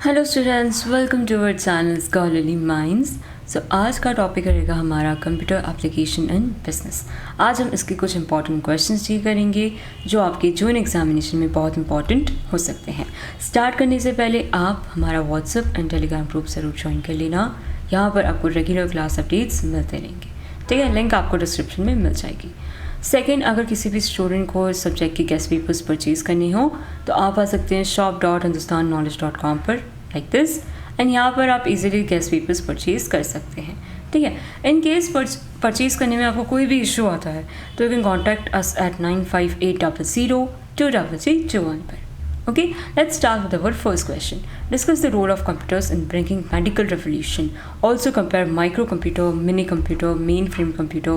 Hello students, welcome to our channel scholarly minds. So आज का topic रहेगा हमारा कंप्यूटर एप्लीकेशन इन बिजनेस। आज हम इसके कुछ इंपॉर्टेंट क्वेश्चंस डील करेंगे जो आपके जून एग्जामिनेशन में बहुत इंपॉर्टेंट हो सकते हैं। स्टार्ट करने से पहले आप हमारा व्हाट्सएप एंड टेलीग्राम ग्रुप ज़रूर ज्वाइन कर लेना। यहाँ पर आपको रेगुलर क्लास अपडेट्स मिलते रहेंगे, ठीक है। लिंक आपको डिस्क्रिप्शन में मिल जाएगी। सेकेंड, अगर किसी भी स्टूडेंट को इस सब्जेक्ट के गेस्ट पेपर्स परचेज़ करने हो तो आप आ सकते हैं shop.hindustanknowledge.com पर लाइक दिस, एंड यहाँ पर आप इजीली गेस्ट पेपर्स परचेज़ कर सकते हैं, ठीक है। इन केस परचेज़ करने में आपको कोई भी इशू आता है तो you can contact us at 9580023321 पर। Okay, let's start with our first question. Discuss the role of computers in bringing medical revolution. Also compare microcomputer, mini computer, mainframe computer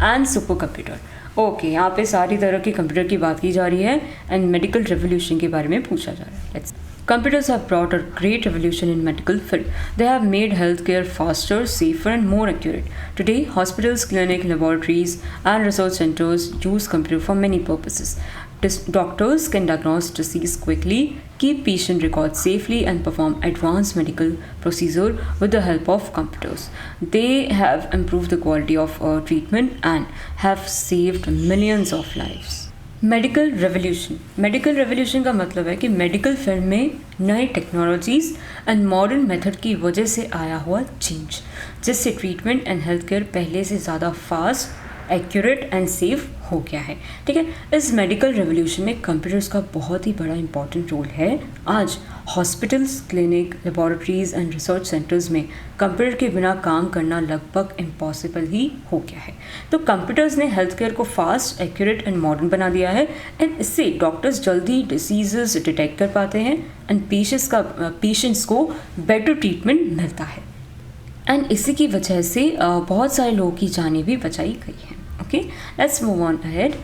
and supercomputer. Okay, यहाँ पे सारी तरह के computer की बात की जा रही है एंड मेडिकल रेवोल्यूशन के बारे में पूछा जा रहा है। Let's Computers have brought a great revolution in medical field. They have made healthcare faster, safer, and more accurate. Today, hospitals, clinics, laboratories, and research centers use computer for many purposes. Doctors can diagnose disease quickly, keep patient records safely, and perform advanced medical procedure with the help of computers. They have improved the quality of treatment and have saved millions of lives. Medical revolution का मतलब है कि medical field में नए technologies and modern method की वजह से आया हुआ चेंज, जिससे ट्रीटमेंट एंड हेल्थ केयर पहले से ज़्यादा फास्ट, एक्यूरेट एंड सेफ हो गया है, ठीक है। इस मेडिकल रेवोल्यूशन में कंप्यूटर्स का बहुत ही बड़ा इंपॉर्टेंट रोल है। आज hospitals, clinic, laboratories and research centres में कंप्यूटर के बिना काम करना लगभग इम्पॉसिबल ही हो गया है। तो कंप्यूटर्स ने हेल्थ केयर को फास्ट, एक्यूरेट एंड मॉडर्न बना दिया है एंड इससे डॉक्टर्स जल्दी डिसीजेस डिटेक्ट कर पाते हैं एंड पेशेंट्स को बेटर ट्रीटमेंट मिलता है एंड इसी की वजह से बहुत सारे लोगों की जानें भी बचाई गई हैं। Okay, let's move on ahead.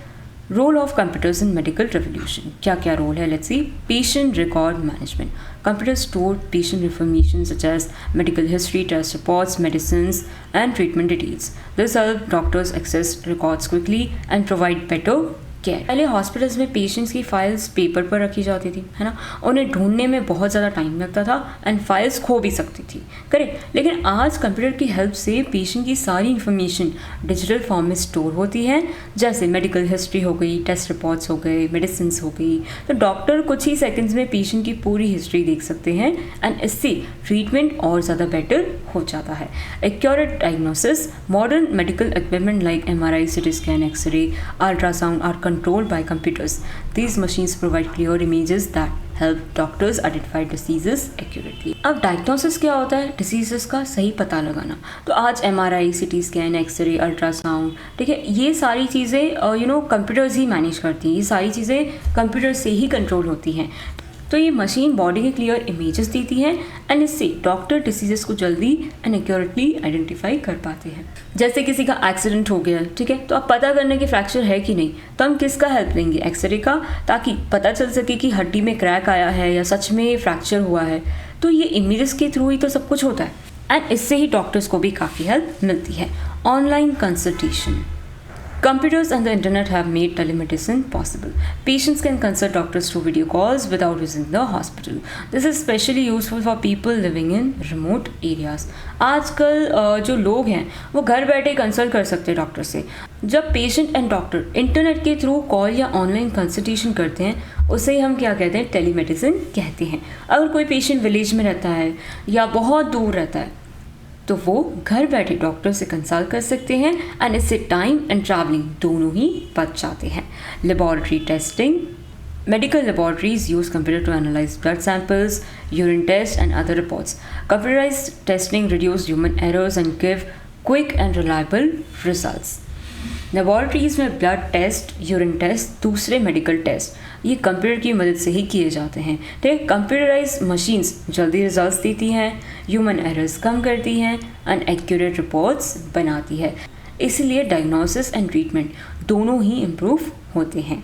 Role of computers in medical revolution, क्या क्या रोल है? Let's see. Patient record management, computers store patient information such as medical history, test reports, medicines and treatment details. This help doctors access records quickly and provide better care. पहले hospitals में patients की files paper पर रखी जाती थी, है ना। उन्हें ढूंढने में बहुत ज़्यादा टाइम लगता था एंड फाइल्स खो भी सकती थी, करेक्ट। लेकिन आज कंप्यूटर की हेल्प से पेशेंट की सारी इन्फॉर्मेशन डिजिटल फॉर्म में स्टोर होती है, जैसे मेडिकल हिस्ट्री हो गई, टेस्ट रिपोर्ट्स हो गए, मेडिसिन हो गई। तो डॉक्टर कुछ ही सेकेंड्स में पेशेंट की पूरी हिस्ट्री देख सकते हैं एंड इससे ट्रीटमेंट और ज़्यादा बेटर हो जाता है। Accurate diagnosis, modern medical equipment like MRI, CT scan, X-ray, ultrasound are controlled by computers. These machines provide clear images that help doctors identify diseases accurately. अब डायग्नोसिस क्या होता है? डिसीजेस का सही पता लगाना। तो आज MRI, CT scan, X-ray, ultrasound, ठीक है, ये सारी चीज़ें कंप्यूटर्स ही मैनेज करती हैं। ये सारी चीज़ें कंप्यूटर से ही कंट्रोल होती हैं। तो ये मशीन बॉडी के क्लियर इमेजेस देती हैं एंड इससे डॉक्टर डिसीजेस को जल्दी एंड एक्यूरेटली आइडेंटिफाई कर पाते हैं। जैसे किसी का एक्सीडेंट हो गया, ठीक है, तो अब पता करने की फ्रैक्चर है कि नहीं, तो हम किसका हेल्प लेंगे? एक्सरे का, ताकि पता चल सके कि हड्डी में क्रैक आया है या सच में फ्रैक्चर हुआ है। तो ये इमेजेस के थ्रू ही तो सब कुछ होता है एंड इससे ही डॉक्टर्स को भी काफ़ी हेल्प मिलती है। Online consultation, computers and the internet have made telemedicine possible. Patients can consult doctors through video calls without visiting the hospital. This is especially useful for people living in remote areas. आजकल जो लोग हैं वो घर बैठे consult कर सकते हैं डॉक्टर से। जब पेशेंट एंड डॉक्टर इंटरनेट के थ्रू कॉल या ऑनलाइन कंसल्टेशन करते हैं उसे हम क्या कहते हैं? टेलीमेडिसिन कहते हैं। अगर कोई पेशेंट विलेज में रहता है या बहुत दूर रहता है तो वो घर बैठे डॉक्टर से कंसल्ट कर सकते हैं एंड इससे टाइम एंड ट्रैवलिंग दोनों ही बच जाते हैं। Laboratory testing, medical laboratories use computer to analyse blood samples, urine test and other reports. Computerised testing reduce human errors and give quick and reliable results. Laboratories में blood test, urine test, दूसरे medical test ये computer की मदद से ही किए जाते हैं, ठीक है। कंप्यूटराइज मशीन्स जल्दी रिजल्ट्स देती हैं, ह्यूमन एरर्स कम करती हैं एंड एक्यूरेट रिपोर्ट्स बनाती है। इसलिए डायग्नोसिस एंड ट्रीटमेंट दोनों ही इम्प्रूव होते हैं।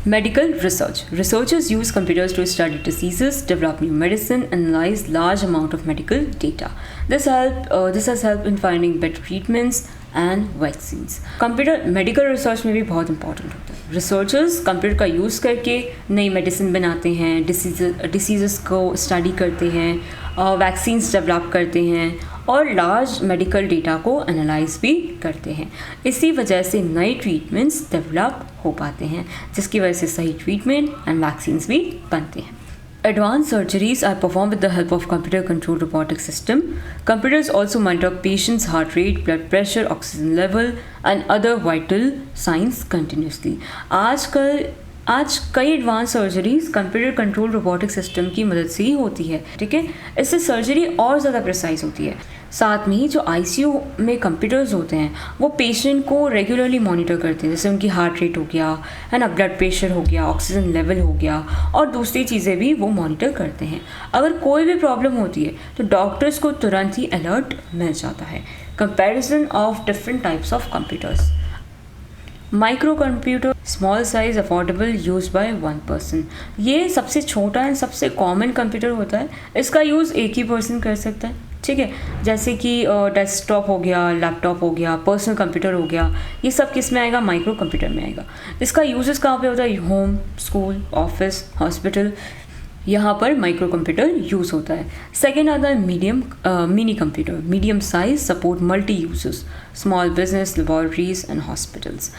Medical research. Researchers use computers to study diseases, develop new medicine, analyze large amount of medical data. This has helped in finding better treatments and vaccines. Computer medical research में भी बहुत important होता है। Researchers computer का use करके नई medicine बनाते हैं, डिसीज़ को स्टडी करते हैं, वैक्सीन्स डेवलप करते हैं और लार्ज मेडिकल डेटा को एनालाइज भी करते हैं। इसी वजह से नए ट्रीटमेंट्स डेवलप हो पाते हैं, जिसकी वजह से सही ट्रीटमेंट एंड वैक्सीन्स भी बनते हैं। Advanced surgeries are performed with the help of computer-controlled robotic system. Computers also monitor patients' heart rate, blood pressure, oxygen level, and other vital signs continuously. आज कई advance surgeries computer control robotic system की मदद से ही होती है, ठीक है। इससे सर्जरी और ज़्यादा प्रिसाइज होती है। साथ में ही जो आईसीयू में कंप्यूटर्स होते हैं वो पेशेंट को रेगुलरली मॉनिटर करते हैं, जैसे उनकी हार्ट रेट हो गया है ना, ब्लड प्रेशर हो गया, ऑक्सीजन लेवल हो गया और दूसरी चीज़ें भी वो मॉनिटर करते हैं। अगर कोई भी प्रॉब्लम होती है तो डॉक्टर्स को तुरंत ही अलर्ट मिल जाता है। Comparison of different types of computers. Micro computer, small size, affordable, use by one person. ये सबसे छोटा एंड सबसे कॉमन कंप्यूटर होता है। इसका यूज़ एक ही पर्सन कर सकता है, ठीक है। जैसे कि डेस्कटॉप हो गया, लैपटॉप हो गया, पर्सनल कंप्यूटर हो गया, ये सब किस में आएगा? माइक्रो कंप्यूटर में आएगा। इसका यूजेस कहाँ पे होता है? होम, स्कूल, ऑफिस, हॉस्पिटल, यहाँ पर माइक्रो कंप्यूटर यूज़ होता है। सेकेंड आता है mini computer, medium size, support multi users, small business, laboratories and hospitals.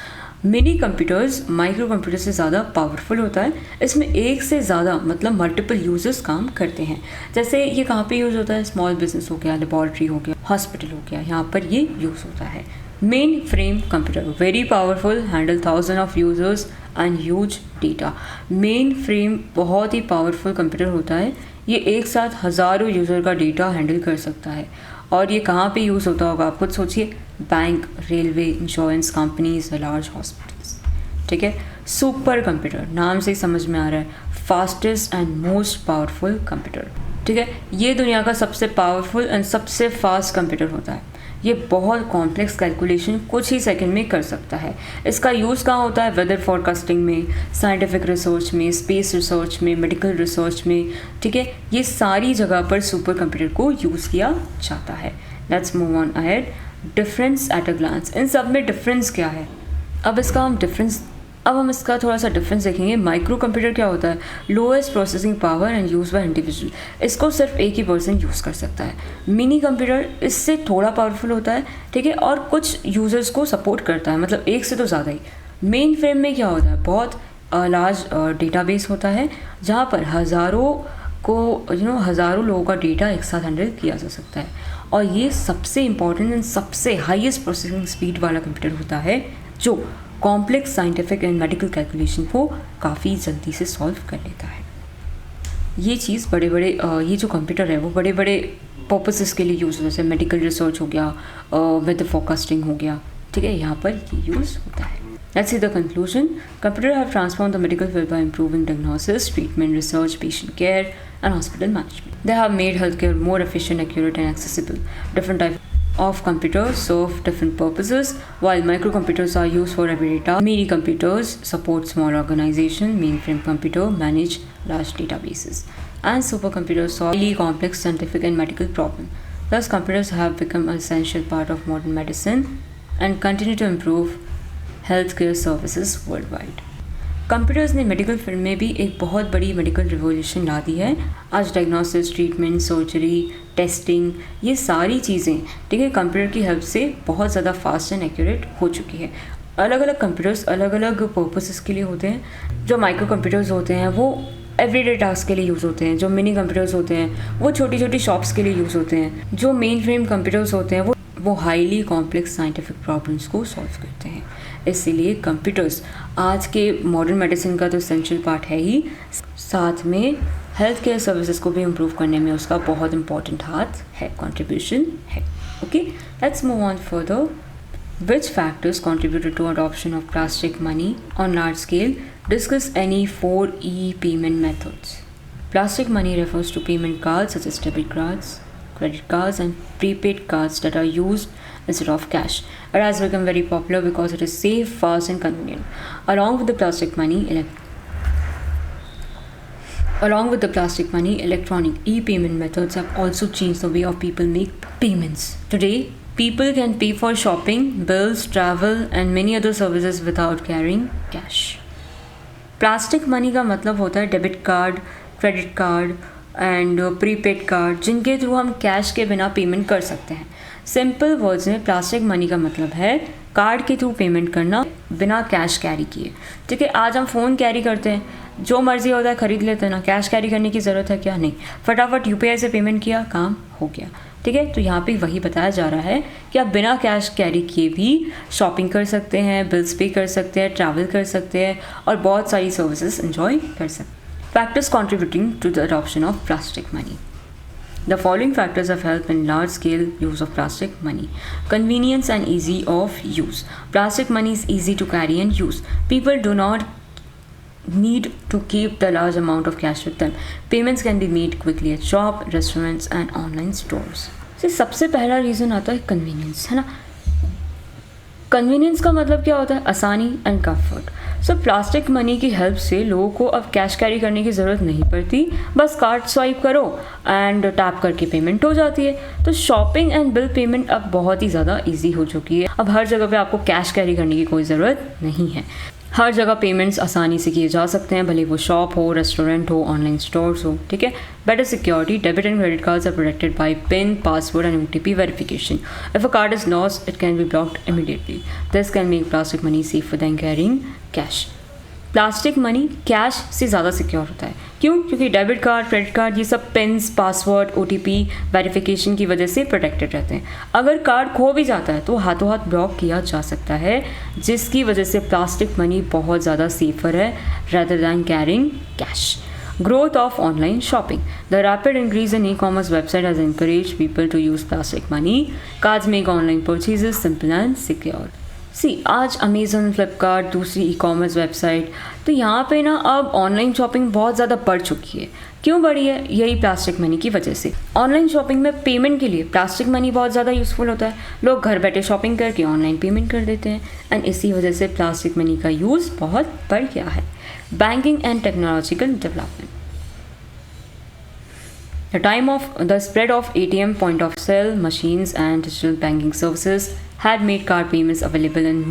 Mini computers micro computer से ज़्यादा पावरफुल होता है। इसमें एक से ज़्यादा मतलब मल्टीपल यूजर्स काम करते हैं। जैसे ये कहाँ पे यूज़ होता है? स्मॉल बिजनेस हो गया, लेबॉर्ट्री हो गया, हॉस्पिटल हो गया, यहाँ पर ये यूज़ होता है। Main frame computer, very powerful, handle thousand of users and huge data. Main frame बहुत ही पावरफुल कंप्यूटर होता है। ये एक साथ हज़ारों यूज़र का डेटा हैंडल कर सकता है। और ये कहाँ पे यूज़ होता होगा? आप खुद सोचिए, bank, railway, insurance companies, large hospitals, ठीक है। सुपर कंप्यूटर, नाम से ही समझ में आ रहा है, fastest and most powerful computer, ठीक है। ये दुनिया का सबसे पावरफुल एंड सबसे फास्ट कंप्यूटर होता है। ये बहुत कॉम्प्लेक्स कैलकुलेशन कुछ ही सेकंड में कर सकता है। इसका यूज़ कहाँ होता है? वेदर फोरकास्टिंग में, साइंटिफिक रिसर्च में, स्पेस रिसर्च में, मेडिकल रिसर्च में, ठीक है। ये सारी जगह पर सुपर कंप्यूटर को यूज़ किया जाता है। Let's move on ahead. Difference at a glance, इन सब में डिफरेंस क्या है? अब हम इसका थोड़ा सा डिफरेंस देखेंगे। माइक्रो कंप्यूटर क्या होता है? Lowest processing power and use by individual. इसको सिर्फ एक ही पर्सन यूज़ कर सकता है। मिनी कंप्यूटर इससे थोड़ा पावरफुल होता है, ठीक है, और कुछ यूज़र्स को सपोर्ट करता है, मतलब एक से तो ज़्यादा ही। मेन फ्रेम में क्या होता है? बहुत लार्ज डेटाबेस होता है जहाँ पर हज़ारों लोगों का डेटा एक साथ हैंडल किया जा सकता है। और ये सबसे इम्पॉर्टेंट एंड सबसे हाईएस्ट प्रोसेसिंग स्पीड वाला कंप्यूटर होता है, जो complex scientific and medical calculation को काफ़ी जल्दी से सॉल्व कर लेता है। ये चीज़ ये जो कंप्यूटर है वो बड़े बड़े पर्पसेस के लिए यूज़ होता है, जैसे मेडिकल रिसर्च हो गया, वेदर फोरकास्टिंग हो गया, ठीक है, यहाँ पर ये यूज़ होता है। Let's see the conclusion. Computers have transformed the medical field by improving diagnosis, treatment, research, patient care, and hospital management. They have made healthcare more efficient, accurate, and accessible. Different types of computers serve different purposes. While microcomputers are used for everyday tasks, mini computers support small organizations. Mainframe computer manage large databases, and supercomputers solve highly complex scientific and medical problems. Thus, computers have become an essential part of modern medicine and continue to improve health care services world wide. Computers ने medical field में भी एक बहुत बड़ी medical revolution ला दी है। आज diagnosis, treatment, surgery, testing, ये सारी चीज़ें, ठीक है, कंप्यूटर की हेल्प से बहुत ज़्यादा फास्ट एंड एक्यूरेट हो चुकी है। अलग अलग कंप्यूटर्स अलग अलग पर्पसेस के लिए होते हैं। जो माइक्रो कंप्यूटर्स होते हैं वो एवरीडे टास्क के लिए यूज़ होते हैं। जो मिनी कंप्यूटर्स होते हैं वो छोटी छोटी शॉप्स के लिए यूज़ होते हैं। जो मेन फ्रेम कंप्यूटर्स होते हैं वो हाईली कॉम्प्लेक्स साइंटिफिक प्रॉब्लम्स को सॉल्व करते हैं। इसीलिए कंप्यूटर्स आज के मॉडर्न मेडिसिन का तो एसेंशियल पार्ट है ही, साथ में हेल्थ केयर सर्विसेज को भी इम्प्रूव करने में उसका बहुत इंपॉर्टेंट हाथ है, कंट्रीब्यूशन है। Okay, let's move on further. Which factors contributed to adoption of plastic money on large scale? Discuss any 4 e-payment methods. Plastic money refers to payment cards such as debit cards, credit cards, and prepaid cards that are used instead of cash. It has become very popular because it is safe, fast, and convenient. Along with the plastic money, electronic e-payment methods have also changed the way of people make payments. Today, People can pay for shopping, bills, travel and many other services without carrying cash. Plastic money का मतलब होता है debit card, credit card and prepaid card, जिनके through हम cash के बिना payment कर सकते हैं. सिंपल वर्ड्स में प्लास्टिक मनी का मतलब है कार्ड के थ्रू पेमेंट करना बिना कैश कैरी किए. ठीक है, आज हम फ़ोन कैरी करते हैं, जो मर्जी होता है ख़रीद लेते हैं ना, कैश कैरी करने की ज़रूरत है क्या? नहीं, फटाफट UPI से पेमेंट किया, काम हो गया. ठीक है, तो यहाँ पे वही बताया जा रहा है कि आप बिना कैश कैरी किए भी शॉपिंग कर सकते हैं, बिल्स पे कर सकते हैं, ट्रैवल कर सकते हैं और बहुत सारी सर्विसेज एंजॉय कर सकते हैं. Factors contributing to the adoption of plastic money. The following factors have helped in large-scale use of plastic money. Convenience and easy of use. Plastic money is easy to carry and use. People do not need to keep the large amount of cash with them. Payments can be made quickly at shop, restaurants and online stores. So, सबसे पहला reason आता है convenience, है ना. Convenience का मतलब क्या होता है? आसानी and comfort. So plastic money की हेल्प से लोगों को अब कैश कैरी करने की ज़रूरत नहीं पड़ती, बस कार्ड स्वाइप करो एंड टैप करके पेमेंट हो जाती है. तो शॉपिंग एंड बिल पेमेंट अब बहुत ही ज़्यादा इजी हो चुकी है. अब हर जगह पे आपको कैश कैरी करने की कोई ज़रूरत नहीं है. हर जगह पेमेंट्स आसानी से किए जा सकते हैं, भले वो शॉप हो, रेस्टोरेंट हो, ऑनलाइन स्टोर्स हो. ठीक है. Better security. Debit and credit cards are protected by PIN, password and OTP verification. If a card is lost it can be blocked immediately. This can make plastic money safer than carrying cash. Plastic money cash से ज़्यादा secure होता है. क्यों? क्योंकि debit card, credit card ये सब pins, password, OTP verification की वजह से प्रोटेक्टेड रहते हैं. अगर कार्ड खो भी जाता है तो हाथों हाथ ब्लॉक किया जा सकता है, जिसकी वजह से प्लास्टिक मनी बहुत ज़्यादा सेफर है rather than carrying cash. Growth of online shopping. The rapid increase in e-commerce website has encouraged people to use plastic money. Cards make online purchases simple and secure. आज Amazon, Flipkart, दूसरी e-commerce website, तो यहाँ पे ना अब online shopping बहुत ज़्यादा बढ़ चुकी है. क्यों बढ़ी है? यही प्लास्टिक मनी की वजह से. ऑनलाइन शॉपिंग में पेमेंट के लिए प्लास्टिक मनी बहुत ज़्यादा यूज़फुल होता है. लोग घर बैठे शॉपिंग करके ऑनलाइन पेमेंट कर देते हैं एंड इसी वजह से प्लास्टिक मनी का यूज़ बहुत बढ़ गया है. Banking and technological development. The time of the spread of ATM, point of sale machines and digital banking services had made card payments available in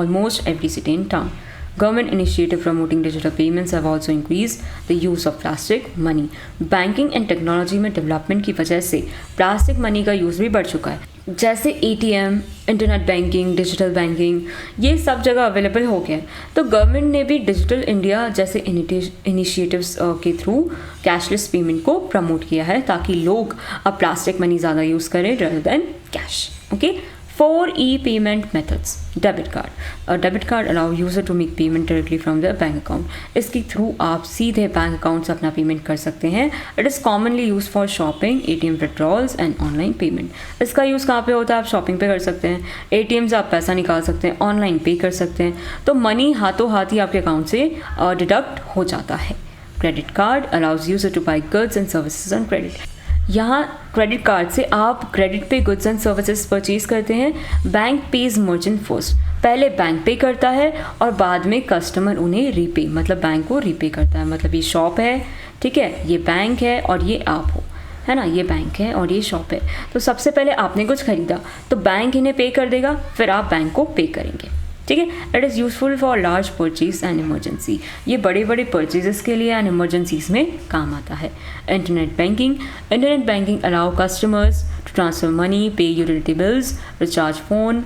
almost every city and town. Government initiative promoting digital payments have also increased the use of plastic money. Banking and technology में development की वजह से plastic money का use भी बढ़ चुका है. जैसे ATM, internet banking, digital banking, ये सब जगह अवेलेबल हो गया है. तो गवर्नमेंट ने भी डिजिटल इंडिया जैसे इनिशिएटिव्स के थ्रू कैशलेस पेमेंट को प्रमोट किया है, ताकि लोग अब प्लास्टिक मनी ज़्यादा यूज़ करें rather than cash. Okay. 4 e-payment methods. Debit card. A debit card allow user to make payment directly from their bank account. इसके थ्रू आप सीधे बैंक अकाउंट से अपना पेमेंट कर सकते हैं. It is commonly used for shopping, ATM withdrawals and online payment. इसका use कहाँ पे होता है? आप शॉपिंग पे कर सकते हैं, ATM से आप पैसा निकाल सकते हैं, ऑनलाइन पे कर सकते हैं, तो मनी हाथों हाथ ही आपके अकाउंट से डिडक्ट हो जाता है. Credit card allows user to buy goods and services on credit. यहाँ क्रेडिट कार्ड से आप क्रेडिट पे गुड्स एंड सर्विसेज परचेज करते हैं. Bank page merchant first. पहले बैंक पे करता है और बाद में कस्टमर उन्हें रीपे, मतलब बैंक को रीपे करता है. मतलब ये शॉप है, ठीक है, ये बैंक है और ये आप हो, है ना, ये बैंक है और ये शॉप है. तो सबसे पहले आपने कुछ खरीदा तो बैंक इन्हें पे कर देगा, फिर आप बैंक को पे करेंगे. ठीक है. It is useful for large purchase and emergency. ये बड़े बड़े परचेजेस के लिए एंड इमरजेंसीज में काम आता है. Internet banking allow customers to transfer money, pay utility bills, recharge phone,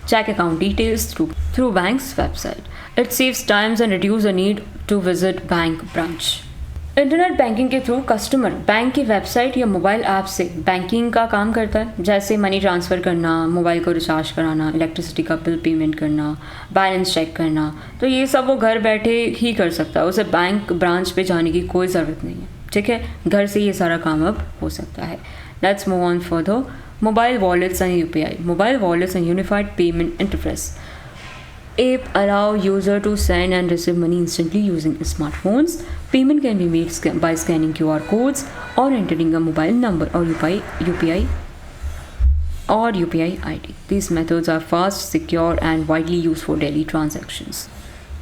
check account details through bank's website. It saves times and reduces the need to visit bank branch. Internet banking के through customer bank की website या mobile app से banking का काम करता है, जैसे money transfer करना, मोबाइल को रिचार्ज कराना, इलेक्ट्रिसिटी का बिल पेमेंट करना, बैलेंस चेक करना. तो ये सब वो घर बैठे ही कर सकता है, उसे बैंक ब्रांच पे जाने की कोई ज़रूरत नहीं है. ठीक है, घर से ये सारा काम अब हो सकता है. Let's move on further. Mobile wallets and UPI. Mobile wallets and unified payment interface app allow user to send and receive money instantly using smartphones. Payment can be made by scanning QR codes or entering a mobile number or UPI ID. These methods are fast, secure and widely used for daily transactions.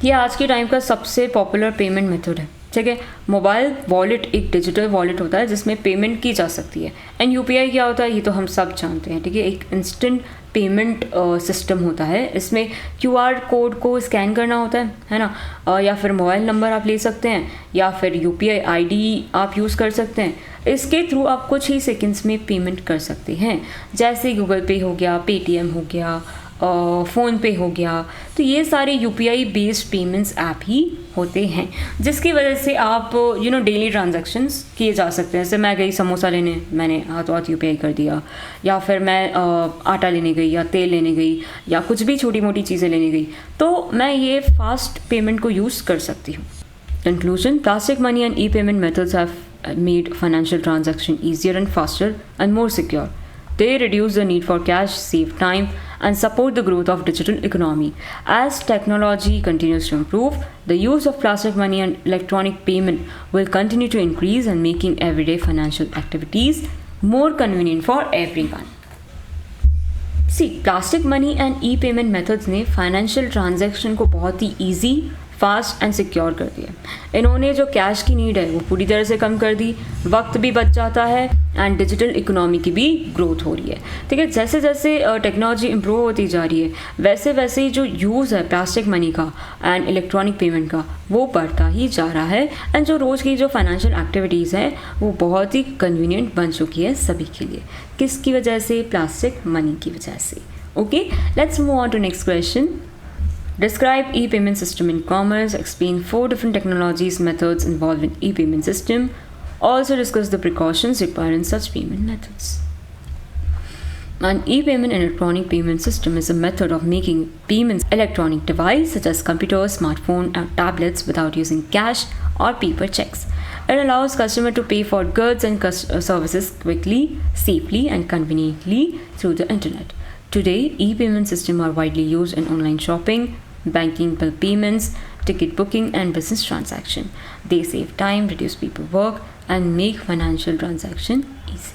ये आज के time का सबसे popular payment method है. ठीक है। Mobile wallet एक digital wallet होता है जिसमें पेमेंट की जा सकती है। एंड यूपीआई क्या होता है ये तो हम सब जानते हैं, ठीक है। एक इंस्टेंट पेमेंट सिस्टम होता है, इसमें क्यूआर कोड को स्कैन करना होता है ना, या फिर मोबाइल नंबर आप ले सकते हैं या फिर यूपीआई आईडी आप यूज़ कर सकते हैं। इसके थ्रू आप कुछ ही सेकंड्स में पेमेंट कर सकते हैं, जैसे गूगल पे हो गया, पेटीएम हो गया, फ़ोन पे हो गया। तो ये सारे यूपीआई बेस्ड पेमेंट्स ऐप ही होते हैं जिसकी वजह से आप डेली ट्रांजैक्शंस किए जा सकते हैं। जैसे मैं गई समोसा लेने, मैंने हाथों हाथ यूपीआई कर दिया, या फिर मैं आटा लेने गई या तेल लेने गई या कुछ भी छोटी मोटी चीज़ें लेने गई, तो मैं ये फास्ट पेमेंट को यूज़ कर सकती हूँ। Conclusion, plastic money and E payment methods have made financial transaction easier and faster and more secure. They reduce the need for cash, save time, and support the growth of digital economy. As technology continues to improve, the use of plastic money and electronic payment will continue to increase and making everyday financial activities more convenient for everyone. See, plastic money and e-payment methods ने financial transaction को बहुत ही easy, fast and secure कर दिया। इन्होंने जो cash की need है वो पूरी तरह से कम कर दी, वक्त भी बच जाता है एंड डिजिटल इकोनॉमी की भी ग्रोथ हो रही है, ठीक है। जैसे जैसे टेक्नोलॉजी इम्प्रूव होती जा रही है वैसे वैसे ही जो यूज़ है प्लास्टिक मनी का एंड इलेक्ट्रॉनिक पेमेंट का वो बढ़ता ही जा रहा है। एंड जो रोज़ की जो फाइनेंशियल एक्टिविटीज़ हैं वो बहुत ही कन्वीनियंट बन चुकी है सभी के लिए। किसकी वजह से? प्लास्टिक मनी की वजह से। Okay, let's move on to next question. Describe e-payment system in commerce. Explain 4 different technologies methods involved in e-payment system. Also discuss the precautions required in such payment methods. An e-payment electronic payment system is a method of making payments electronic device such as computers, smartphone, and tablets without using cash or paper checks. It allows customer to pay for goods and services quickly, safely, and conveniently through the internet. Today, e-payment systems are widely used in online shopping, banking, bill payments, ticket booking, and business transaction. They save time, reduce paperwork, and make financial transaction easy.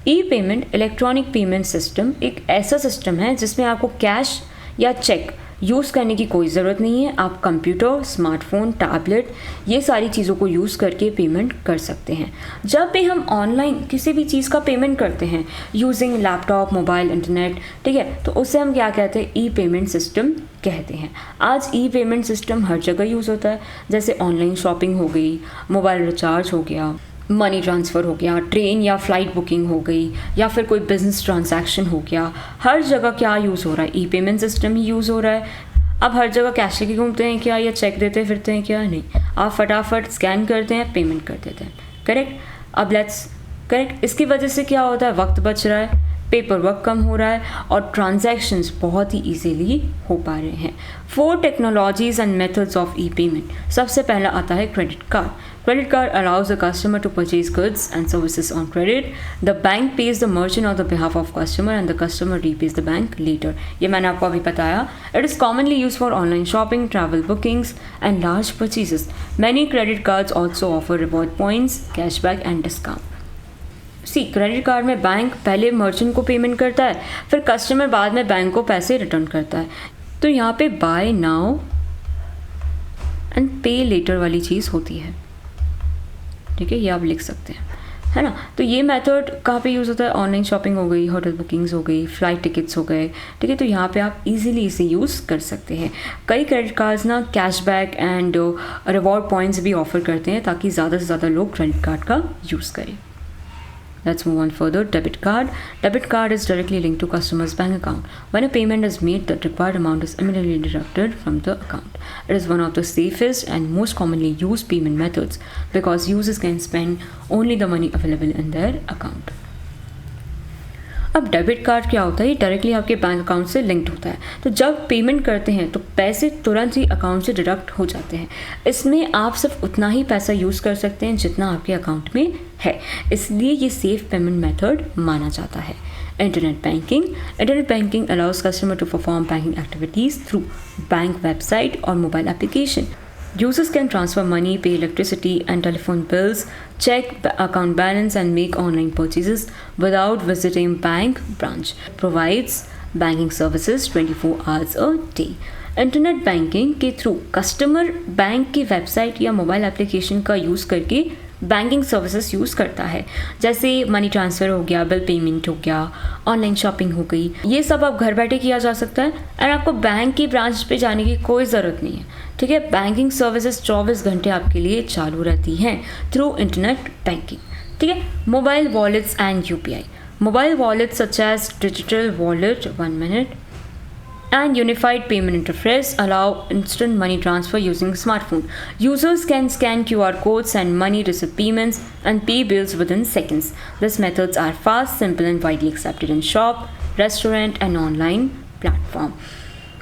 E-payment electronic payment system एक ऐसा system है जिसमें आपको cash या check use करने की कोई ज़रूरत नहीं है। आप कंप्यूटर, स्मार्टफोन, टैबलेट ये सारी चीज़ों को यूज़ करके पेमेंट कर सकते हैं। जब भी हम ऑनलाइन किसी भी चीज़ का पेमेंट करते हैं यूजिंग लैपटॉप, मोबाइल, इंटरनेट, ठीक है, तो उससे हम क्या कहते हैं? ई पेमेंट सिस्टम कहते हैं। आज ई पेमेंट सिस्टम हर जगह यूज़ होता है, जैसे ऑनलाइन शॉपिंग हो गई, मोबाइल रिचार्ज हो गया, मनी ट्रांसफ़र हो गया, ट्रेन या फ़्लाइट बुकिंग हो गई, या फिर कोई बिजनेस ट्रांजैक्शन हो गया। हर जगह क्या यूज़ हो रहा है? ई पेमेंट सिस्टम ही यूज़ हो रहा है। अब हर जगह कैश लेके घूमते हैं क्या, या चेक देते फिरते हैं क्या? नहीं, आप फटाफट स्कैन करते हैं, पेमेंट कर देते हैं। करेक्ट। अब लेट्स करेक्ट, इसकी वजह से क्या होता है? वक्त बच रहा है, पेपर वर्क कम हो रहा है और ट्रांजैक्शंस बहुत ही इजीली हो पा रहे हैं। 4 technologies and methods of E payment. सबसे पहला आता है credit card. Credit card allows the customer to purchase goods and services on credit. The bank pays the merchant on the behalf of customer and the customer repays the bank later. ये मैंने आपको अभी बताया। It is commonly used for online shopping, travel bookings and large purchases. Many credit cards also offer reward points, cashback and discount. Credit card में bank पहले merchant को payment करता है, फिर कस्टमर बाद में बैंक को पैसे रिटर्न करता है। तो यहाँ पे बाय नाउ एंड पे लेटर वाली चीज़ होती है, ठीक है, ये आप लिख सकते हैं, है ना। तो ये मेथड कहाँ पे यूज़ होता है? ऑनलाइन शॉपिंग हो गई, होटल बुकिंग्स हो गई, फ़्लाइट टिकट्स हो गए, ठीक है। तो यहाँ पे आप इजीली इसे यूज़ कर सकते हैं। कई क्रेडिट कार्ड्स ना कैशबैक एंड रिवॉर्ड पॉइंट्स भी ऑफर करते हैं ताकि ज़्यादा से ज़्यादा लोग क्रेडिट कार्ड का यूज़ करें। Let's move on further. Debit card. Debit card is directly linked to customer's bank account. When a payment is made, the required amount is immediately deducted from the account. It is one of the safest and most commonly used payment methods because users can spend only the money available in their account. अब debit card क्या होता है? ये directly आपके bank account से linked होता है। तो जब पेमेंट करते हैं तो पैसे तुरंत ही अकाउंट से डिडक्ट हो जाते हैं। इसमें आप सिर्फ उतना ही पैसा यूज़ कर सकते हैं जितना आपके अकाउंट में है, इसलिए ये सेफ पेमेंट मेथड माना जाता है। Internet banking. Internet banking allows customer to perform banking activities through bank website और mobile application. Users can transfer money, pay electricity and telephone bills, check account balance and make online purchases without visiting bank branch. Provides banking services 24 hours a day. Internet banking के through customer bank की website या mobile application का use करके banking services use करता है, जैसे money transfer हो गया, बिल पेमेंट हो गया, ऑनलाइन शॉपिंग हो गई। ये सब आप घर बैठे किया जा सकता है एंड आपको बैंक की ब्रांच पे जाने की कोई ज़रूरत नहीं है। ठीक है, बैंकिंग सर्विसेज 24 घंटे आपके लिए चालू रहती हैं थ्रू इंटरनेट बैंकिंग। ठीक है, mobile wallets and UPI. Mobile wallets such as digital wallet, 1 minute, and unified payment interface allow instant money transfer using smartphone. Users can scan QR codes, send money, receive payments, and pay bills within seconds. These methods are fast, simple, and widely accepted in shop, restaurant, and online platform.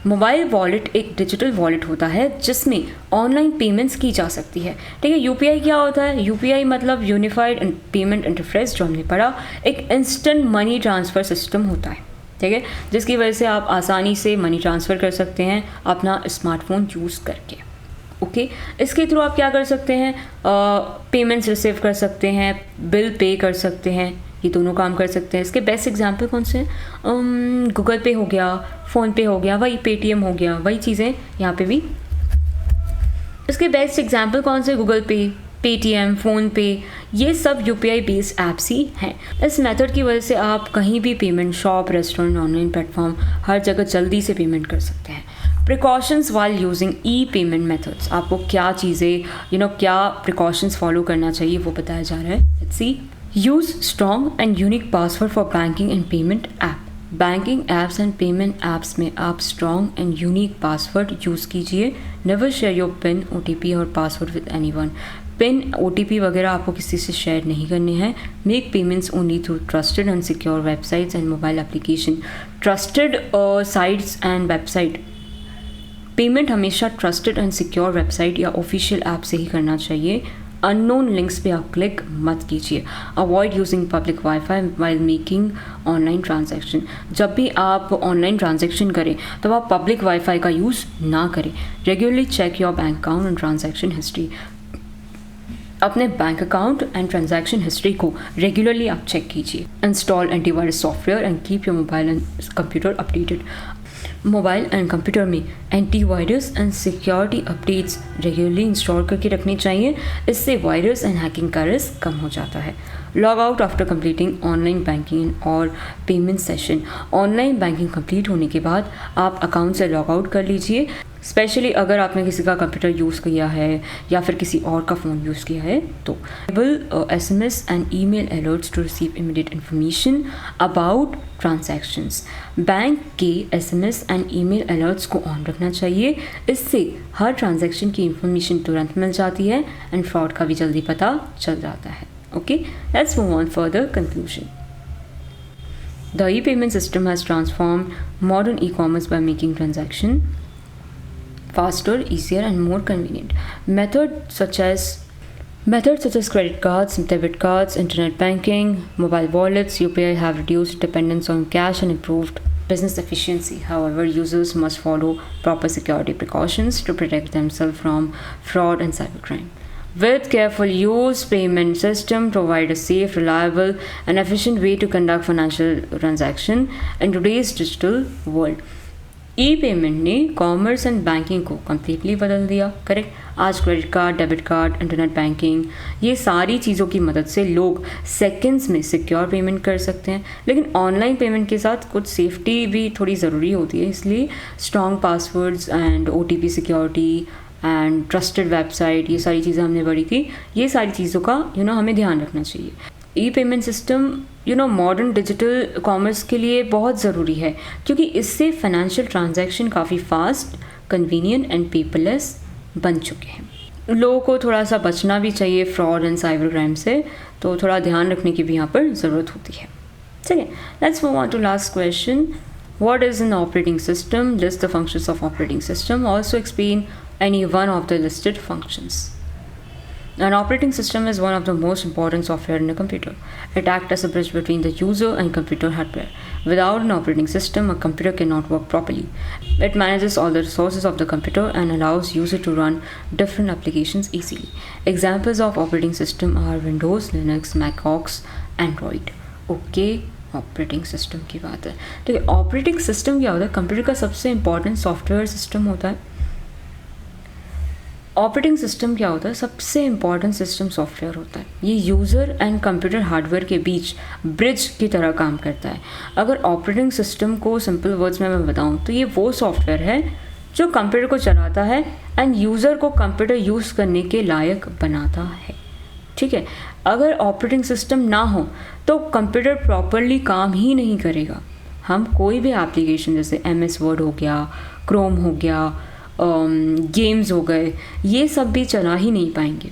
Mobile wallet एक digital wallet होता है जिसमें online payments की जा सकती है। ठीक है, यूपीआई क्या होता है? यूपीआई मतलब यूनिफाइड पेमेंट इंटरफेस, जो हमने पढ़ा, एक इंस्टेंट मनी ट्रांसफ़र सिस्टम होता है। ठीक है, जिसकी वजह से आप आसानी से मनी ट्रांसफ़र कर सकते हैं अपना स्मार्टफोन यूज़ करके। ओके, इसके थ्रू आप क्या कर सकते हैं? पेमेंट्स रिसीव कर सकते हैं, बिल पे कर सकते हैं, ये दोनों काम कर सकते हैं। इसके बेस्ट एग्जांपल कौन से हैं? गूगल पे हो गया, फ़ोन पे हो गया, वही पेटीएम हो गया, वही चीज़ें यहाँ पे भी। इसके बेस्ट एग्जांपल कौन से? गूगल पे, पेटीएम, फ़ोन पे, ये सब यूपीआई बेस्ड ऐप्स ही हैं। इस मेथड की वजह से आप कहीं भी payment, shop, restaurant, online platform, हर जगह जल्दी से पेमेंट कर सकते हैं। Precautions while using e payment methods. आपको क्या चीज़ें क्या प्रिकॉशंस फॉलो करना चाहिए वो बताया जा रहा है। Let's see. Use strong and unique password for banking and payment app. Banking apps and payment apps में आप strong and unique password use कीजिए। Never share your PIN, OTP और password with anyone. PIN, OTP वगैरह आपको किसी से share नहीं करने हैं। Make payments only through trusted and secure websites and mobile application. Trusted sites and website, payment हमेशा ट्रस्टेड एंड सिक्योर वेबसाइट या ऑफिशियल ऐप से ही करना चाहिए। अननोन लिंक्स पे आप क्लिक मत कीजिए। Avoid using public wifi while making online transaction. जब भी आप ऑनलाइन ट्रांजैक्शन करें तब आप पब्लिक वाईफाई का यूज़ ना करें। Regularly check your bank account and transaction history. अपने bank account and transaction history को रेगुलरली आप चेक कीजिए। Install antivirus software and keep your mobile and computer updated. Mobile and computer में antivirus and security updates regularly install करके रखनी चाहिए। इससे virus and hacking का रिस्क कम हो जाता है। Log out after completing online banking और payment session. Online banking complete होने के बाद आप अकाउंट से लॉग आउट कर लीजिए, स्पेशली अगर आपने किसी का कंप्यूटर यूज़ किया है या फिर किसी और का फ़ोन यूज़ किया है तो। SMS and email alerts to receive immediate information about transactions. Bank के SMS एंड ईमेल अलर्ट्स को ऑन रखना चाहिए। इससे हर ट्रांजैक्शन की इन्फॉर्मेशन तुरंत मिल जाती है एंड फ्रॉड का भी जल्दी पता चल जाता है। Okay, let's move on further conclusion. The e-payment system has transformed modern e-commerce by making transaction faster, easier, and more convenient. Methods such as credit cards, debit cards, internet banking, mobile wallets, UPI have reduced dependence on cash and improved business efficiency. However, users must follow proper security precautions to protect themselves from fraud and cybercrime. With careful use, payment system provide a safe, reliable, and efficient way to conduct financial transaction in today's digital world. E payment ने commerce and banking को completely बदल दिया। Correct, आज credit card, debit card, internet banking, ये सारी चीज़ों की मदद से लोग सेकंड्स में सिक्योर पेमेंट कर सकते हैं। लेकिन ऑनलाइन पेमेंट के साथ कुछ सेफ्टी भी थोड़ी ज़रूरी होती है, इसलिए strong passwords and OTP security and trusted website, ये सारी चीज़ें हमने पढ़ी थी। ये सारी चीज़ों का हमें ध्यान रखना चाहिए। E payment system modern digital commerce के लिए बहुत ज़रूरी है, क्योंकि इससे फाइनेंशियल ट्रांजैक्शन काफ़ी फास्ट, कन्वीनियंट एंड पेपरलेस बन चुके हैं। लोगों को थोड़ा सा बचना भी चाहिए फ्रॉड एंड साइबर क्राइम से, तो थोड़ा ध्यान रखने की भी यहाँ पर ज़रूरत होती है। ठीक है, let's move on to last question. What is an operating system? List the functions of operating system. Also explain any one of the listed functions. An operating system is one of the most important software in a computer. It acts as a bridge between the user and computer hardware. Without an operating system, a computer cannot work properly. It manages all the resources of the computer and allows user to run different applications easily. Examples of operating system are Windows, Linux, Mac OS, Android. Okay, operating system की बात है। तो operating system क्या होता है? Computer का सबसे important software system होता है। ऑपरेटिंग सिस्टम क्या होता है? सबसे इम्पॉर्टेंट सिस्टम सॉफ्टवेयर होता है। ये यूज़र एंड कंप्यूटर हार्डवेयर के बीच ब्रिज की तरह काम करता है। अगर ऑपरेटिंग सिस्टम को सिंपल वर्ड्स में मैं बताऊँ तो ये वो सॉफ्टवेयर है जो कंप्यूटर को चलाता है एंड यूज़र को कंप्यूटर यूज़ करने के लायक बनाता है। ठीक है, अगर ऑपरेटिंग सिस्टम ना हो तो कंप्यूटर प्रॉपरली काम ही नहीं करेगा। हम कोई भी एप्लीकेशन जैसे MS वर्ड हो गया, क्रोम हो गया, गेम्स हो गए, ये सब भी चला ही नहीं पाएंगे।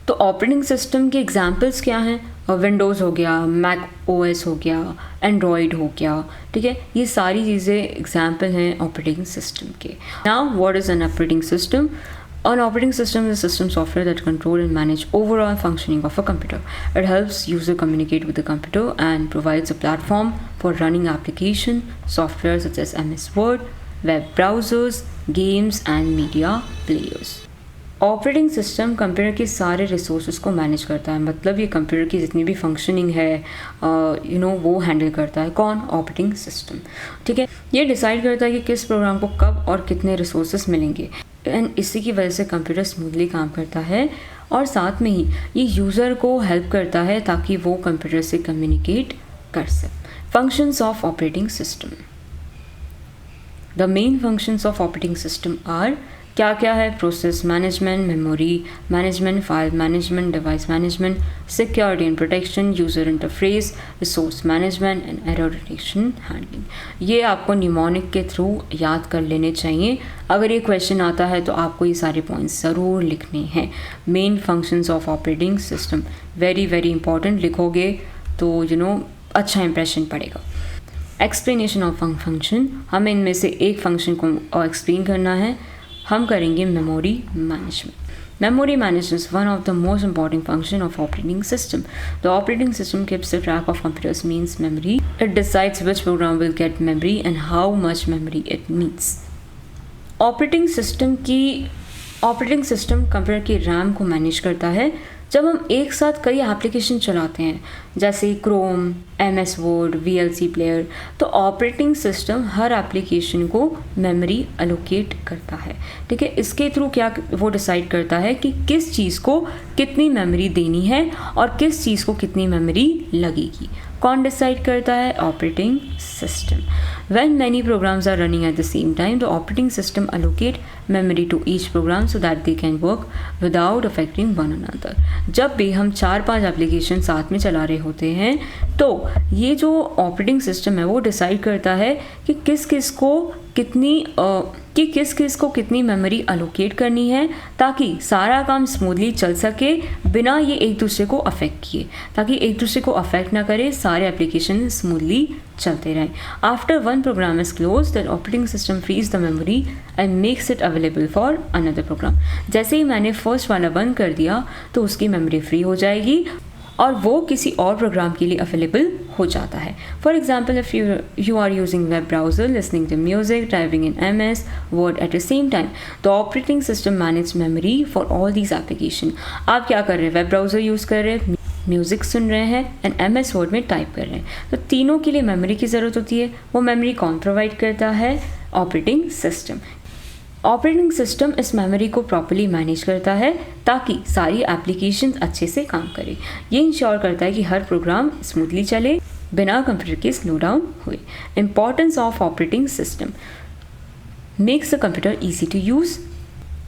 तो ऑपरेटिंग सिस्टम के एग्जांपल्स क्या हैं? विंडोज़ हो गया, मैक OS हो गया, एंड्रॉयड हो गया। ठीक है, ये सारी चीज़ें एग्जांपल हैं ऑपरेटिंग सिस्टम के। Now what is an operating system? An operating system is a system software that control and manage overall functioning of a computer. It helps user communicate with the computer and provides a platform for running application software such as MS Word, web browsers, games and media players. Operating system computer के सारे resources को manage करता है। मतलब ये computer की जितनी भी फंक्शनिंग है वो हैंडल करता है। कौन? Operating system. ठीक है, ये डिसाइड करता है कि किस प्रोग्राम को कब और कितने रिसोर्सेज मिलेंगे एंड इसी की वजह से कंप्यूटर स्मूथली काम करता है और साथ में ही ये यूज़र को हेल्प करता है ताकि वो कंप्यूटर से कम्युनिकेट कर सके। Functions of operating system. The main functions of operating system are, क्या क्या है? Process management, memory management, file management, device management, security and protection, user interface, resource management and error detection handling. ये आपको mnemonic के through याद कर लेने चाहिए। अगर ये क्वेश्चन आता है तो आपको ये सारे पॉइंट्स ज़रूर लिखने हैं। Main functions of operating system very very important, लिखोगे तो अच्छा इंप्रेशन पड़ेगा। एक्सप्लेनेशन ऑफ फंक्शन, हमें इनमें से एक फंक्शन को एक्सप्लेन करना है। हम करेंगे memory management. Memory management is one of the most important function of operating system. The operating system keeps the track of computer's means memory. It decides which program will get memory and how much memory it needs. Operating system computer की RAM को manage करता है। जब हम एक साथ कई application चलाते हैं जैसे Chrome, MS word, VLC player, तो ऑपरेटिंग सिस्टम हर एप्लीकेशन को मेमोरी एलोकेट करता है। ठीक है, इसके थ्रू क्या वो डिसाइड करता है कि किस चीज़ को कितनी मेमोरी देनी है और किस चीज़ को कितनी मेमोरी लगेगी। कौन डिसाइड करता है? Operating system. When many programs are running at the same time, the operating system allocate memory to each program so that they can work without affecting one another. जब भी हम 4-5 एप्लीकेशन साथ में चला रहे होते हैं तो ये जो ऑपरेटिंग सिस्टम है वो डिसाइड करता है कि किस किस को कितनी मेमोरी अलोकेट करनी है ताकि सारा काम स्मूथली चल सके बिना ये एक दूसरे को अफेक्ट किए, ताकि एक दूसरे को अफेक्ट ना करे, सारे एप्लीकेशन स्मूथली चलते रहें। After one program is close the operating system freeze the memory and makes it available for another program. जैसे ही मैंने फर्स्ट वाला बंद कर दिया तो उसकी मेमोरी फ्री हो जाएगी और वो किसी और प्रोग्राम के लिए अवेलेबल हो जाता है। For example, if you are using web browser, listening to music, typing in MS word at the same time, the operating system manage memory for all these application. आप क्या कर रहे हैं? वेब ब्राउजर यूज़ कर रहे हैं, music सुन रहे हैं एंड MS वर्ड में टाइप कर रहे हैं, तो तीनों के लिए मेमोरी की ज़रूरत होती है। वो मेमोरी कौन प्रोवाइड करता है? Operating system. ऑपरेटिंग सिस्टम इस मेमोरी को प्रॉपर्ली मैनेज करता है ताकि सारी एप्लीकेशन अच्छे से काम करें। ये इंश्योर करता है कि हर प्रोग्राम स्मूथली चले बिना कंप्यूटर के स्लो डाउन हुए। Importance of operating system makes the computer easy to use.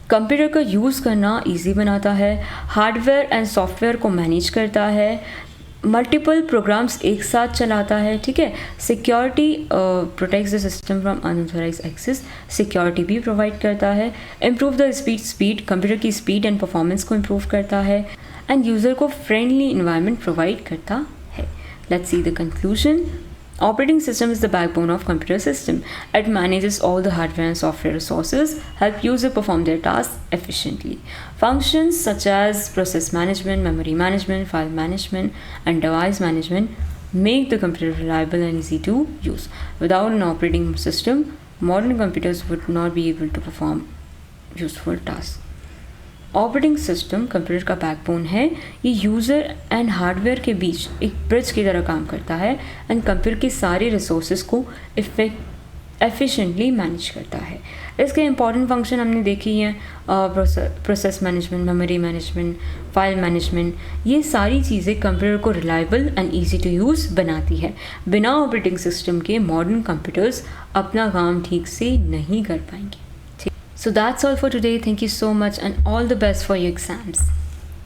Computer का यूज़ करना ईजी बनाता है, हार्डवेयर एंड सॉफ्टवेयर को मैनेज करता है, मल्टीपल प्रोग्राम्स एक साथ चलाता है। ठीक है, security protects the system from unauthorised access, security भी प्रोवाइड करता है। इम्प्रूव द स्पीड कंप्यूटर की स्पीड एंड परफॉर्मेंस को इम्प्रूव करता है एंड यूज़र को फ्रेंडली इन्वायरमेंट प्रोवाइड करता है। Let's see the conclusion. Operating system is the backbone of computer system. It manages all the hardware and software resources, help user perform their tasks efficiently. Functions such as process management, memory management, file management, and device management make the computer reliable and easy to use. Without an operating system, modern computers would not be able to perform useful tasks. Operating system computer का backbone है। ये user and hardware के बीच एक bridge की तरह काम करता है एंड कंप्यूटर के सारे रिसोर्सेज को एफिशिएंटली मैनेज करता है। इसके इंपॉर्टेंट फंक्शन हमने देखी हैं, process management, memory management, file management. ये सारी चीज़ें कंप्यूटर को reliable and easy to use बनाती है। बिना ऑपरेटिंग सिस्टम के मॉडर्न कंप्यूटर्स अपना काम ठीक से नहीं कर पाएंगे। So that's all for today. Thank you so much and all the best for your exams.